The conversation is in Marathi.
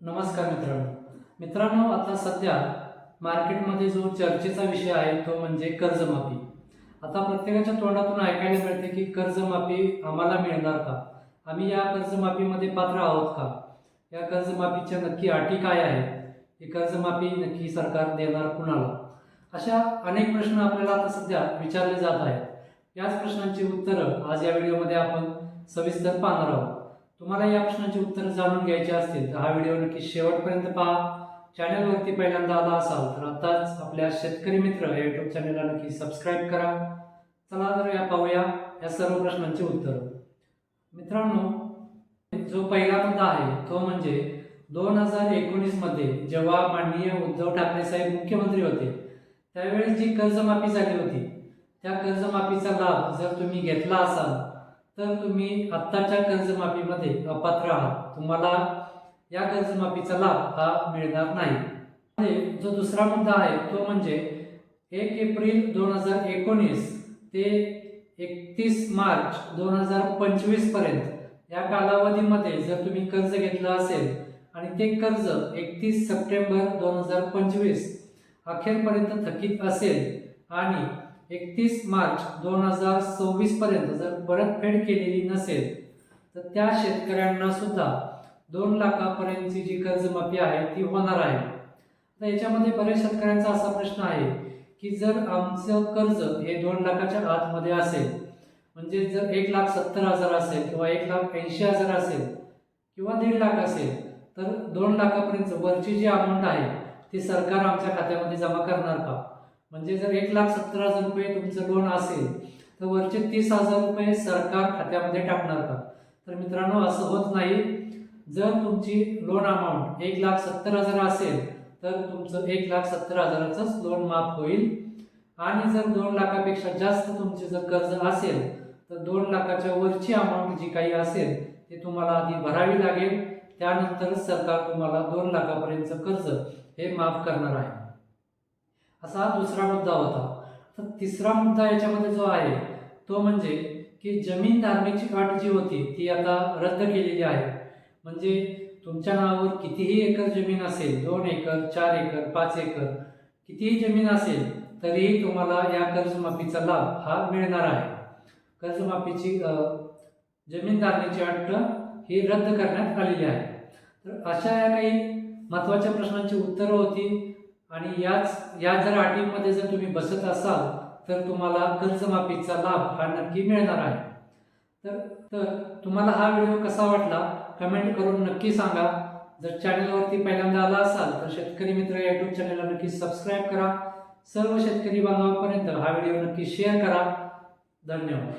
नमस्कार मित्रांनो, आता सध्या मार्केटमध्ये जो चर्चेचा विषय आहे तो म्हणजे कर्जमाफी. आता प्रत्येकाच्या तोंडातून ऐकायला मिळते की कर्जमाफी आम्हाला मिळणार का? आम्ही या कर्जमाफीमध्ये पात्र आहोत का? या कर्जमाफीच्या नक्की अटी काय आहेत? ही कर्जमाफी नक्की सरकार देणार कुणाला? अशा अनेक प्रश्न आपल्याला आता सध्या विचारले जात आहेत. याच प्रश्नांची उत्तरं आज या व्हिडिओमध्ये आपण सविस्तर पाहणार आहोत. तुम्हाला या प्रश्नांची उत्तरं जाणून घ्यायची असतील तर हा व्हिडिओ नक्की शेवटपर्यंत पहा. चॅनलवरती पहिल्यांदा आला असाल तर आताच आपल्या शेतकरी मित्र या युट्यूब चॅनलला नक्की सबस्क्राईब करा. चला तर पाहूया या सर्व प्रश्नांची उत्तरं. मित्रांनो, जो पहिला मुद्दा आहे तो म्हणजे 2019 मध्ये जेव्हा माननीय उद्धव ठाकरे साहेब मुख्यमंत्री होते त्यावेळेस जी कर्जमाफी झाली होती त्या कर्जमाफीचा लाभ जर तुम्ही घेतला असाल तर तुम्ही आत्ताच्या कर्जमाफीमध्ये अपात्र आहात. तुम्हाला या कर्जमाफीचा लाभ हा मिळणार नाही. जो दुसरा मुद्दा आहे तो म्हणजे 1 एप्रिल 2019 ते 31 मार्च 2025 पर्यंत या कालावधीमध्ये जर तुम्ही कर्ज घेतलं असेल आणि ते कर्ज 31 सप्टेंबर 2025 अखेरपर्यंत थकीत असेल आणि 31 मार्च 2026 पर्यंत जर परतफेड केलेली नसेल तर त्या शेतकऱ्यांना सुद्धा 2 लाखापर्यंतची जी कर्जमाफी आहे ती होणार आहे. तर याच्यामध्ये बऱ्याच शेतकऱ्यांचा असा प्रश्न आहे की जर आमचं कर्ज हे 2 लाखाच्या आतमध्ये असेल, म्हणजे जर 1,70,000 असेल किंवा 1,80,000 असेल किंवा 1.5 लाख असेल तर 2 लाखापर्यंत वरची जी अमाऊंट आहे ती सरकार आमच्या खात्यामध्ये जमा करणार का? म्हणजे जर 1,70,000 रुपये तुमचं लोन असेल तर वरचे 30,000 रुपये सरकार खात्यामध्ये टाकणार का? तर मित्रांनो, असं होत नाही. जर तुमची लोन अमाऊंट 1,70,000 असेल तर तुमचं 1,70,000च लोन माफ होईल आणि जर 2 लाखापेक्षा जास्त तुमचे जर कर्ज असेल तर 2 लाखाच्या वरची अमाऊंट जी काही असेल ते तुम्हाला आधी भरावी लागेल. त्यानंतर सरकार तुम्हाला 2 लाखापर्यंतचं कर्ज हे माफ करणार आहे. असा हा दुसरा मुद्दा होता. तर तिसरा मुद्दा याच्यामध्ये जो आहे तो म्हणजे की जमीन धारणेची अट जी होती ती आता रद्द केलेली आहे. म्हणजे तुमच्या नावावर कितीही एकर जमीन असेल, 2 एकर 4 एकर 5 एकर कितीही जमीन असेल तरीही तुम्हाला या कर्जमाफीचा लाभ हा मिळणार आहे. कर्जमाफीची जमीन धारणेची अट ही रद्द करण्यात आलेली आहे. तर अशा या काही महत्त्वाच्या प्रश्नांची उत्तरं होती आणि या जर अटींमध्ये जर तुम्ही बसत असाल तर तुम्हाला कर्जमाफीचा लाभ हा नक्की मिळणार आहे. तर तुम्हाला हा व्हिडिओ कसा वाटला कमेंट करून नक्की सांगा. जर चॅनलवरती पहिल्यांदा आला असाल तर शेतकरी मित्र या युट्यूब चॅनलला नक्की सबस्क्राईब करा. सर्व शेतकरी बांधवांपर्यंत हा व्हिडिओ नक्की शेअर करा. धन्यवाद.